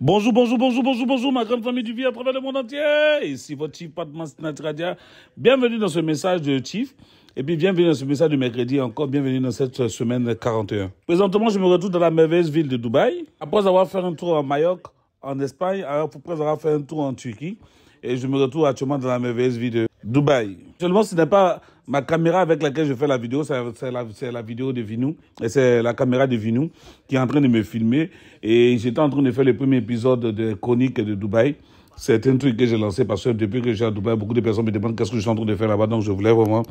Bonjour, bonjour, bonjour, bonjour, bonjour, ma grande famille du vie à travers le monde entier. Ici votre Chief Patmas Natradia. Bienvenue dans ce message de Chief. Et puis bienvenue dans ce message de mercredi encore. Bienvenue dans cette semaine 41. Présentement, je me retrouve dans la merveilleuse ville de Dubaï. Après avoir fait un tour à Majorque, en Espagne, après avoir fait un tour en Turquie. Et je me retrouve actuellement dans la merveilleuse ville de Dubaï. Seulement, ce n'est pas ma caméra avec laquelle je fais la vidéo, c'est la vidéo de Vinou. Et c'est la caméra de Vinou qui est en train de me filmer. Et j'étais en train de faire le premier épisode de Chronique de Dubaï. C'est un truc que j'ai lancé parce que depuis que je suis à Dubaï, beaucoup de personnes me demandent qu'est-ce que je suis en train de faire là-bas. Donc, je voulais vraiment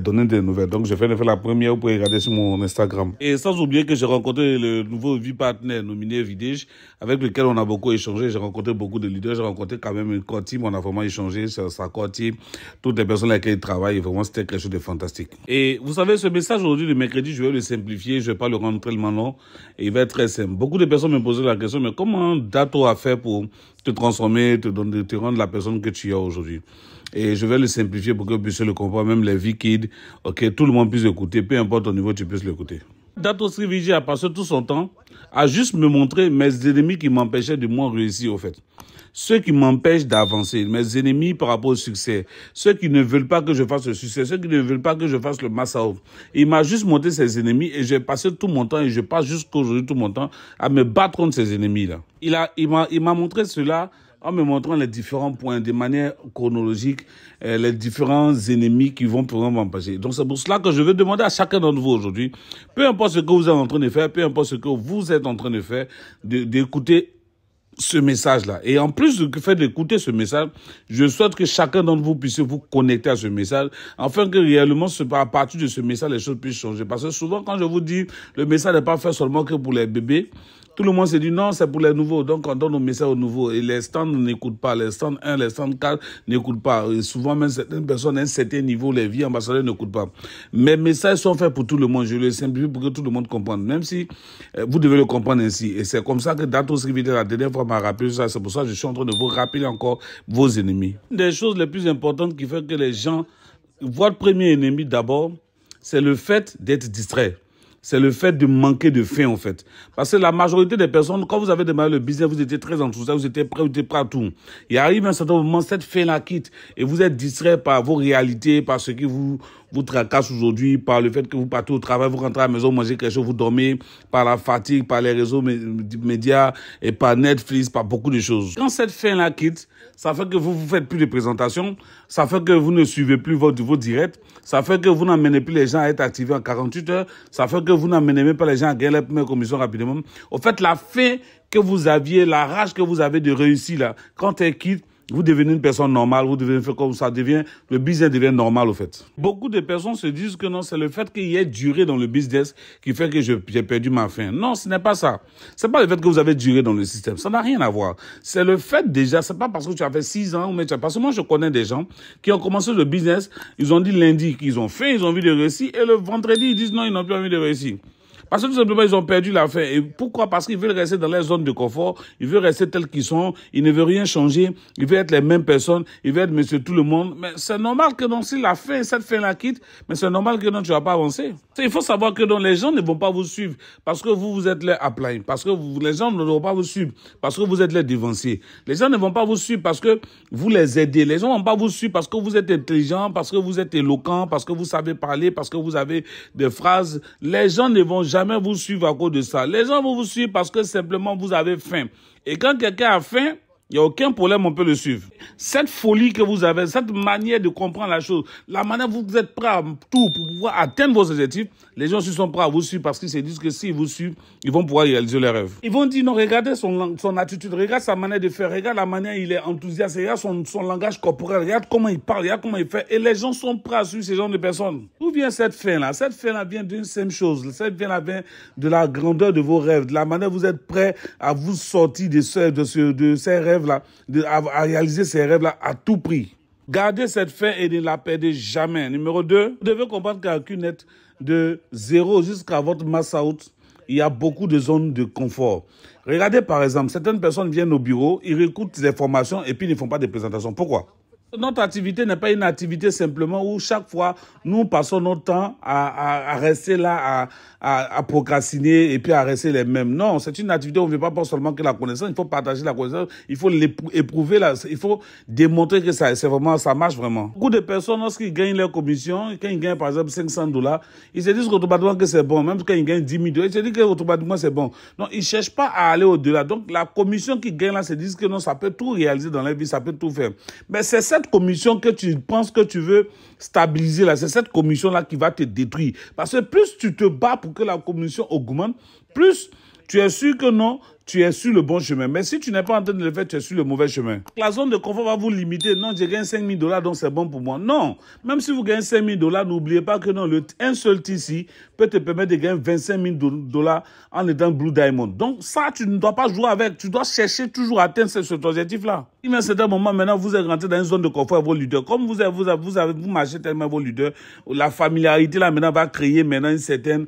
donner des nouvelles. Donc, je fais la première, vous pouvez regarder sur mon Instagram. Et sans oublier que j'ai rencontré le nouveau vie partenaire nominé Videj, avec lequel on a beaucoup échangé. J'ai rencontré beaucoup de leaders. J'ai rencontré quand même une core team. On a vraiment échangé sur sa core team. Toutes les personnes avec lesquelles il travaille. Vraiment, c'était quelque chose de fantastique. Et vous savez, ce message aujourd'hui, le mercredi, je vais le simplifier. Je vais pas le rendre tellement long. Et il va être très simple. Beaucoup de personnes me posaient la question, mais comment Dato a fait pour te transformer, te rendre la personne que tu es aujourd'hui. Et je vais le simplifier pour que vous puissiez le comprendre, même les V-Kids, ok, tout le monde puisse écouter, peu importe au niveau, tu puisses l'écouter. Dato Sri Vijay a passé tout son temps à juste me montrer mes ennemis qui m'empêchaient de moins réussir, au fait. Ceux qui m'empêchent d'avancer, mes ennemis par rapport au succès, ceux qui ne veulent pas que je fasse le succès, ceux qui ne veulent pas que je fasse le massa-off. Il m'a juste montré ses ennemis et j'ai passé tout mon temps et je passe jusqu'aujourd'hui tout mon temps à me battre contre ces ennemis-là. Il m'a montré cela en me montrant les différents points de manière chronologique, les différents ennemis qui vont pouvoir m'empêcher. Donc c'est pour cela que je vais demander à chacun d'entre vous aujourd'hui, peu importe ce que vous êtes en train de faire, peu importe ce que vous êtes en train de faire, d'écouter ce message-là. Et en plus du fait d'écouter ce message, je souhaite que chacun d'entre vous puisse vous connecter à ce message, afin que réellement, à partir de ce message, les choses puissent changer. Parce que souvent, quand je vous dis, le message n'est pas fait seulement que pour les bébés, tout le monde se dit non, c'est pour les nouveaux. Donc, on donne nos messages aux nouveaux. Et les stands n'écoutent pas. Les stands 1, les stands 4 n'écoutent pas. Et souvent, même certaines personnes à un certain niveau, les vies ambassadeurs n'écoutent pas. Mes messages sont faits pour tout le monde. Je le simplifie pour que tout le monde comprenne. Même si vous devez le comprendre ainsi. Et c'est comme ça que Dato Sri Vijay, la dernière fois, m'a rappelé ça. C'est pour ça que je suis en train de vous rappeler encore vos ennemis. Une des choses les plus importantes qui fait que les gens, votre premier ennemi d'abord, c'est le fait d'être distrait. C'est le fait de manquer de faim, en fait. Parce que la majorité des personnes, quand vous avez démarré le business, vous étiez très enthousiaste, vous étiez prêt à tout. Il arrive un certain moment, cette faim-là quitte et vous êtes distrait par vos réalités, par ce qui vous tracasse aujourd'hui, par le fait que vous partez au travail, vous rentrez à la maison, mangez quelque chose, vous dormez, par la fatigue, par les réseaux médias et par Netflix, par beaucoup de choses. Quand cette faim-là quitte, ça fait que vous faites plus de présentations, ça fait que vous ne suivez plus vos directs, ça fait que vous n'amenez plus les gens à être activés en 48 heures, ça fait que vous n'amenez même pas les gens à gagner la première commission rapidement. Au fait, la faim que vous aviez, la rage que vous avez de réussir là, quand elle quitte, vous devenez une personne normale, vous devenez faire comme ça, le business devient normal au fait. Beaucoup de personnes se disent que non, c'est le fait qu'il y ait duré dans le business qui fait que j'ai perdu ma faim. Non, ce n'est pas ça. C'est pas le fait que vous avez duré dans le système. Ça n'a rien à voir. C'est le fait déjà, c'est pas parce que tu as fait 6 ans, mais parce que moi je connais des gens qui ont commencé le business, ils ont dit lundi qu'ils ont fait, ils ont envie de réussir, et le vendredi ils disent non, ils n'ont plus envie de réussir. Parce que tout simplement, ils ont perdu la faim. Et pourquoi? Parce qu'ils veulent rester dans leur zone de confort. Ils veulent rester tels qu'ils sont. Ils ne veulent rien changer. Ils veulent être les mêmes personnes. Ils veulent être monsieur tout le monde. Mais c'est normal que donc, si la faim, cette faim-là quitte, mais c'est normal que donc, tu vas pas avancer. Il faut savoir que donc, les gens ne vont pas vous suivre parce que vous êtes là à plein. Parce que les gens ne vont pas vous suivre parce que vous êtes les devanciers. Les gens ne vont pas vous suivre parce que vous les aidez. Les gens ne vont pas vous suivre parce que vous êtes intelligent, parce que vous êtes éloquent, parce que vous savez parler, parce que vous avez des phrases. Les gens ne vont jamais vous suivre à cause de ça. Les gens vont vous suivre parce que simplement vous avez faim. Et quand quelqu'un a faim, il n'y a aucun problème, on peut le suivre. Cette folie que vous avez, cette manière de comprendre la chose, la manière où vous êtes prêt à tout pour pouvoir atteindre vos objectifs, les gens sont prêts à vous suivre parce qu'ils se disent que s'ils vous suivent, ils vont pouvoir réaliser leurs rêves. Ils vont dire non, regardez son attitude, regarde sa manière de faire, regarde la manière il est enthousiaste, regarde son langage corporel, regarde comment il parle, regarde comment il fait. Et les gens sont prêts à suivre ce genre de personnes. D'où vient cette fin-là? Cette fin-là vient d'une simple chose. Cette fin-là vient de la grandeur de vos rêves, de la manière où vous êtes prêts à vous sortir de ces rêves là, à réaliser ces rêves-là à tout prix. Gardez cette faim et ne la perdez jamais. Numéro 2, vous devez comprendre qu'à QNet, de 0 jusqu'à votre mass out, il y a beaucoup de zones de confort. Regardez par exemple, certaines personnes viennent au bureau, ils réécoutent des formations et puis ils ne font pas de présentation. Pourquoi? Notre activité n'est pas une activité simplement où chaque fois nous passons notre temps à rester là, à procrastiner et puis à rester les mêmes. Non, c'est une activité où on ne veut pas seulement que la connaissance, il faut partager la connaissance, il faut éprouver, il faut démontrer que ça marche vraiment. Beaucoup de personnes, lorsqu'ils gagnent leur commission, quand ils gagnent par exemple $500, ils se disent automatiquement que c'est bon. Même quand ils gagnent $10 000, ils se disent qu'automatiquement c'est bon. Non, ils ne cherchent pas à aller au-delà. Donc la commission qu'ils gagnent là se disent que non, ça peut tout réaliser dans la vie, ça peut tout faire. Mais c'est cette commission que tu penses que tu veux stabiliser là, c'est cette commission-là qui va te détruire. Parce que plus tu te bats pour que la commission augmente, plus tu es sûr que non, tu es sur le bon chemin. Mais si tu n'es pas en train de le faire, tu es sur le mauvais chemin. La zone de confort va vous limiter. Non, je gagne $5 000, donc c'est bon pour moi. Non. Même si vous gagnez $5 000, n'oubliez pas que non, un seul TC peut te permettre de gagner $25 000 en étant Blue Diamond. Donc ça, tu ne dois pas jouer avec. Tu dois chercher toujours à atteindre cet objectif-là. Il y a un certain moment, maintenant, vous êtes rentré dans une zone de confort avec vos leaders. Comme vous marchez tellement vos leaders, la familiarité là maintenant va créer maintenant une certaine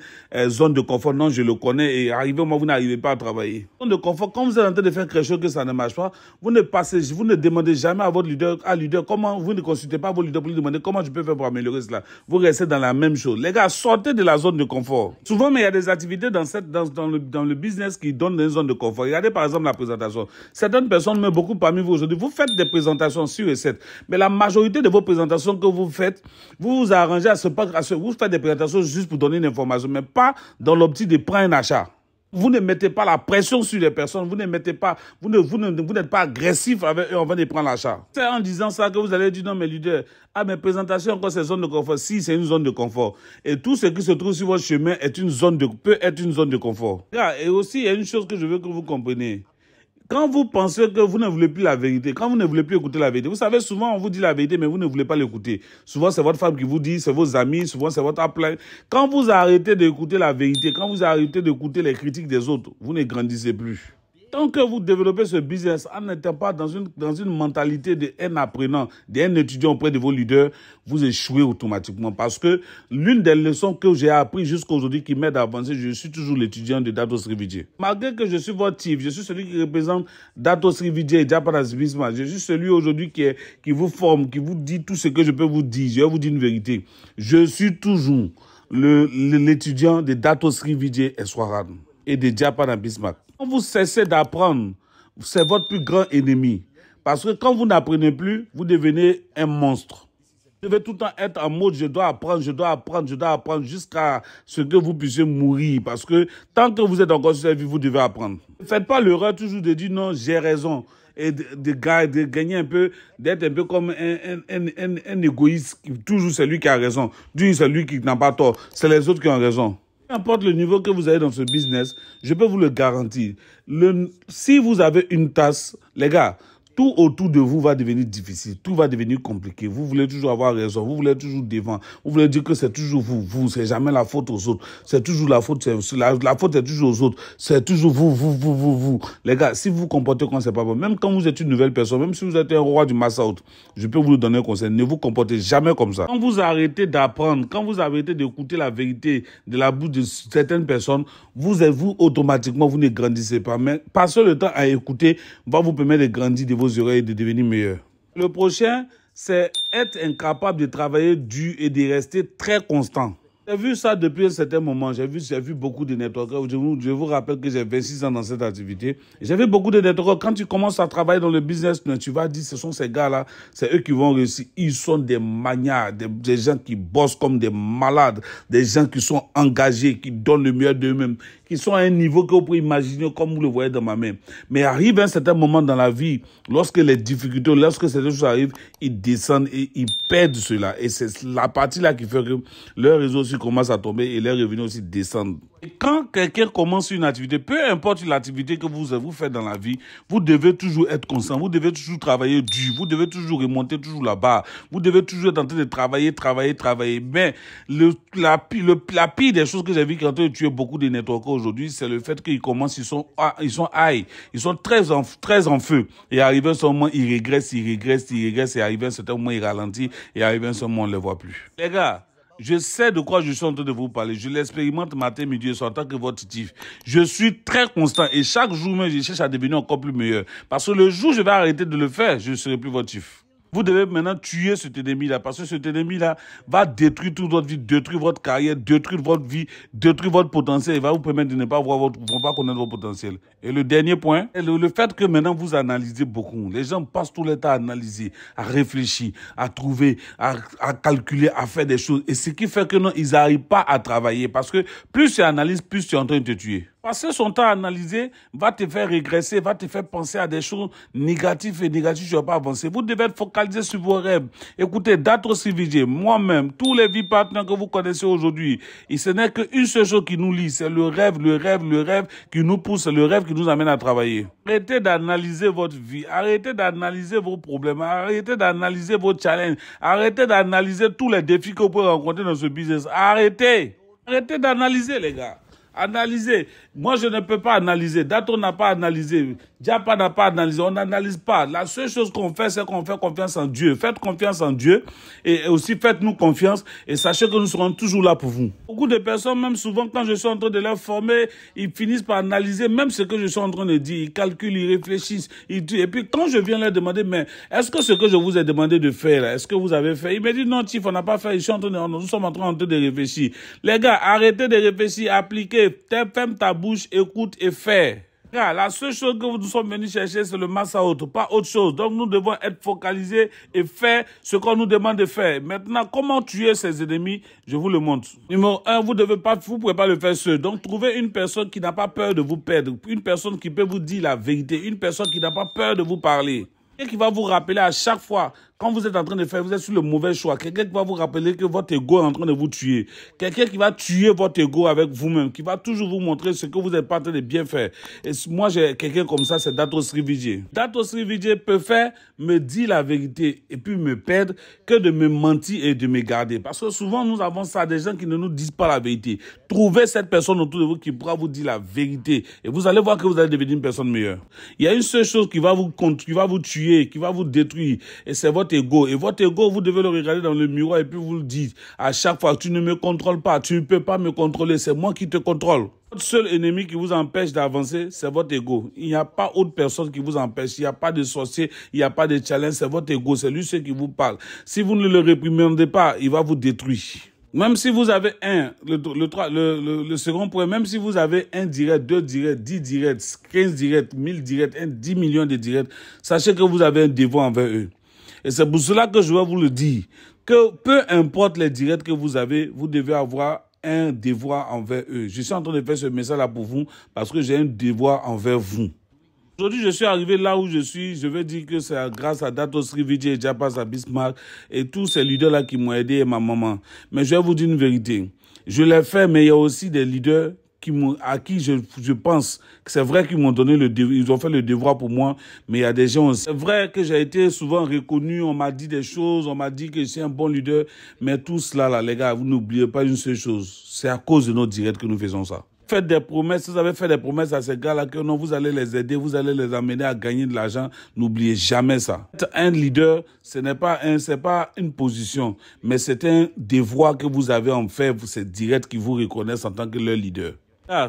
zone de confort. Non, je le connais et arrivé au moment où vous n'arrivez pas à travailler. De confort, quand vous êtes en train de faire quelque chose que ça ne marche pas, vous ne demandez jamais à votre leader, comment, vous ne consultez pas vos leaders pour lui demander comment je peux faire pour améliorer cela. Vous restez dans la même chose. Les gars, sortez de la zone de confort. Souvent, mais il y a des activités dans le business qui donnent des zones de confort. Regardez par exemple la présentation. Certaines personnes, mais beaucoup parmi vous aujourd'hui, vous faites des présentations sur et 7. Mais la majorité de vos présentations que vous faites, vous vous arrangez vous faites des présentations juste pour donner une information, mais pas dans l'optique de prendre un achat. Vous ne mettez pas la pression sur les personnes, vous n'êtes pas agressif avec eux avant de prendre l'achat. C'est en disant ça que vous allez dire non, mes leaders, mes présentations encore c'est zone de confort. Si, c'est une zone de confort. Et tout ce qui se trouve sur votre chemin peut être une zone de confort. Et aussi, il y a une chose que je veux que vous compreniez. Quand vous pensez que vous ne voulez plus la vérité, quand vous ne voulez plus écouter la vérité, vous savez, souvent on vous dit la vérité, mais vous ne voulez pas l'écouter. Souvent, c'est votre femme qui vous dit, c'est vos amis, souvent c'est votre appel. Quand vous arrêtez d'écouter la vérité, quand vous arrêtez d'écouter les critiques des autres, vous ne grandissez plus. Tant que vous développez ce business en n'étant pas dans une mentalité d'un apprenant, d'un étudiant auprès de vos leaders, vous échouez automatiquement. Parce que l'une des leçons que j'ai apprises jusqu'à aujourd'hui qui m'aide à avancer, je suis toujours l'étudiant de Dato Sri Vijay. Malgré que je suis votre chief, je suis celui qui représente Dato Sri Vijay et Japan Business. Je suis celui aujourd'hui qui vous forme, qui vous dit tout ce que je peux vous dire. Je vais vous dire une vérité. Je suis toujours l'étudiant de Dato Sri Vijay et Swaran et de Japan Bismarck. Quand vous cessez d'apprendre, c'est votre plus grand ennemi. Parce que quand vous n'apprenez plus, vous devenez un monstre. Vous devez tout le temps être en mode je dois apprendre jusqu'à ce que vous puissiez mourir. Parce que tant que vous êtes encore sur la vie, vous devez apprendre. Ne faites pas l'erreur toujours de dire non, j'ai raison. Et de gagner un peu, d'être un peu comme un égoïste. Toujours c'est lui qui a raison. Dieu, c'est lui qui n'a pas tort. C'est les autres qui ont raison. Peu importe le niveau que vous avez dans ce business, je peux vous le garantir. Si vous avez une tasse, les gars, tout autour de vous va devenir difficile, tout va devenir compliqué. Vous voulez toujours avoir raison, vous voulez toujours devant, vous voulez dire que c'est toujours vous, c'est jamais la faute aux autres, c'est toujours la faute, la faute c'est toujours aux autres, c'est toujours vous. Les gars, si vous vous comportez comme c'est pas bon, même quand vous êtes une nouvelle personne, même si vous êtes un roi du mass-out, je peux vous donner un conseil, ne vous comportez jamais comme ça. Quand vous arrêtez d'apprendre, quand vous arrêtez d'écouter la vérité de la bouche de certaines personnes, vous automatiquement, vous ne grandissez pas. Mais passer le temps à écouter va vous permettre de grandir de vos oreilles et de devenir meilleur. Le prochain, c'est être incapable de travailler dur et de rester très constant. J'ai vu ça depuis un certain moment. J'ai vu beaucoup de networkers. Je vous rappelle que j'ai 26 ans dans cette activité. J'ai vu beaucoup de networkers. Quand tu commences à travailler dans le business, tu vas dire, ce sont ces gars-là, c'est eux qui vont réussir. Ils sont des maniaques, des gens qui bossent comme des malades, des gens qui sont engagés, qui donnent le meilleur d'eux-mêmes, qui sont à un niveau que vous pouvez imaginer comme vous le voyez dans ma main. Mais arrive un certain moment dans la vie, lorsque les difficultés, lorsque ces choses arrivent, ils descendent et ils perdent cela. Et c'est la partie là qui fait que leur réseau aussi commence à tomber et leurs revenus aussi descendent. Et quand quelqu'un commence une activité, peu importe l'activité que vous faites dans la vie, vous devez toujours être constant, vous devez toujours travailler dur, vous devez toujours remonter toujours la barre, vous devez toujours être en train de travailler. Mais la pire des choses que j'ai vu qui est en train de tuer beaucoup de networkers aujourd'hui, c'est le fait qu'ils commencent, ils sont high, ils sont très en feu. Et arrivé à ce moment, ils régressent, et arrivé à un certain moment, ils ralentissent, et arrivé à ce moment, on ne les voit plus. Les gars, je sais de quoi je suis en train de vous parler. Je l'expérimente matin, midi et soir en tant que votre chief. Je suis très constant et chaque jour même, je cherche à devenir encore plus meilleur. Parce que le jour où je vais arrêter de le faire, je ne serai plus votre chief. Vous devez maintenant tuer cet ennemi-là, parce que cet ennemi-là va détruire toute votre vie, détruire votre carrière, détruire votre vie, détruire votre potentiel. Il va vous permettre de ne pas connaître votre potentiel. Et le dernier point, le fait que maintenant vous analysez beaucoup. Les gens passent tout le temps à analyser, à réfléchir, à trouver, à calculer, à faire des choses. Et ce qui fait que non, ils n'arrivent pas à travailler. Parce que plus tu analyses, plus tu es en train de te tuer. Passer son temps à analyser va te faire régresser, va te faire penser à des choses négatives et négatives, tu ne vas pas avancer. Vous devez être focalisé sur vos rêves. Écoutez, Dato Srivigier, moi-même, tous les vies partenaires que vous connaissez aujourd'hui, ce n'est qu'une seule chose qui nous lie, c'est le rêve qui nous pousse, le rêve qui nous amène à travailler. Arrêtez d'analyser votre vie, arrêtez d'analyser vos problèmes, arrêtez d'analyser vos challenges, arrêtez d'analyser tous les défis que vous pouvez rencontrer dans ce business. Arrêtez d'analyser, les gars. Analyser. Moi, je ne peux pas analyser. Dato n'a pas analysé. Diapa n'a pas analysé. On n'analyse pas. La seule chose qu'on fait, c'est qu'on fait confiance en Dieu. Faites confiance en Dieu et aussi faites-nous confiance et sachez que nous serons toujours là pour vous. Beaucoup de personnes, même souvent, quand je suis en train de leur former, ils finissent par analyser même ce que je suis en train de dire. Ils calculent, ils réfléchissent. Et puis, quand je viens leur demander, mais est-ce que ce que je vous ai demandé de faire, est-ce que vous avez fait? Ils me disent, non, Chief, on n'a pas fait. Nous sommes en train de réfléchir. Les gars, arrêtez de réfléchir, appliquez. Ferme ta bouche, écoute et fais. La seule chose que nous sommes venus chercher, c'est le massa autre, pas autre chose. Donc, nous devons être focalisés et faire ce qu'on nous demande de faire. Maintenant, comment tuer ces ennemis? Je vous le montre. Numéro 1, vous pouvez pas le faire seul. Donc, trouvez une personne qui n'a pas peur de vous perdre. Une personne qui peut vous dire la vérité. Une personne qui n'a pas peur de vous parler. Quelqu'un qui va vous rappeler à chaque fois, quand vous êtes en train de faire, vous êtes sur le mauvais choix. Quelqu'un qui va vous rappeler que votre ego est en train de vous tuer. Quelqu'un qui va tuer votre ego avec vous-même, qui va toujours vous montrer ce que vous n'êtes pas en train de bien faire. Et moi, j'ai quelqu'un comme ça, c'est Dato Srivigier. Dato Srivigier peut faire, me dire la vérité et puis me perdre que de me mentir et de me garder. Parce que souvent, nous avons ça, des gens qui ne nous disent pas la vérité. Trouvez cette personne autour de vous qui pourra vous dire la vérité. Et vous allez voir que vous allez devenir une personne meilleure. Il y a une seule chose qui va vous tuer, qui va vous détruire, et c'est votre ego. Et votre ego, vous devez le regarder dans le miroir et puis vous le dites à chaque fois, tu ne me contrôles pas, tu ne peux pas me contrôler, c'est moi qui te contrôle. Votre seul ennemi qui vous empêche d'avancer, c'est votre ego. Il n'y a pas autre personne qui vous empêche, il n'y a pas de sorcier, il n'y a pas de challenge, c'est votre ego, c'est lui seul qui vous parle. Si vous ne le réprimandez pas, il va vous détruire. Même si vous avez le second point, même si vous avez 1 direct, 2 directs, 10 directs, 15 directs, 1000 directs, 10 millions de directs, sachez que vous avez un devoir envers eux. Et c'est pour cela que je vais vous le dire, que peu importe les directs que vous avez, vous devez avoir un devoir envers eux. Je suis en train de faire ce message-là pour vous parce que j'ai un devoir envers vous. Aujourd'hui, je suis arrivé là où je suis. Je veux dire que c'est grâce à Dato Srivigier et Diapa Bismarck et tous ces leaders-là qui m'ont aidé et ma maman. Mais je vais vous dire une vérité. Je l'ai fait, mais il y a aussi des leaders à qui je pense que c'est vrai qu'ils m'ont donné ils ont fait le devoir pour moi, mais il y a des gens, c'est vrai que j'ai été souvent reconnu, on m'a dit des choses, on m'a dit que je suis un bon leader, mais tout cela, là, les gars, vous n'oubliez pas une seule chose, c'est à cause de nos directs que nous faisons ça. Faites des promesses, vous avez fait des promesses à ces gars-là que non, vous allez les aider, vous allez les amener à gagner de l'argent. N'oubliez jamais ça. Être un leader, c'est pas une position, mais c'est un devoir que vous avez en fait, c'est direct qui vous reconnaissent en tant que leur leader.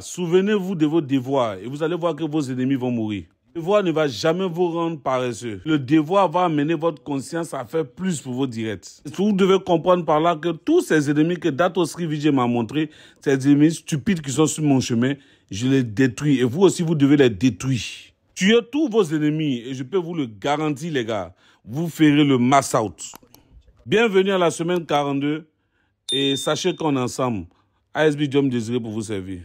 Souvenez-vous de vos devoirs et vous allez voir que vos ennemis vont mourir. Le devoir ne va jamais vous rendre paresseux. Le devoir va amener votre conscience à faire plus pour vos directs. Vous devez comprendre par là que tous ces ennemis que Dato Srivigier m'a montré, ces ennemis stupides qui sont sur mon chemin, je les détruis. Et vous aussi, vous devez les détruire. Tuez tous vos ennemis et je peux vous le garantir, les gars. Vous ferez le mass out. Bienvenue à la semaine 42 et sachez qu'on est ensemble. ASB Diom désiré pour vous servir.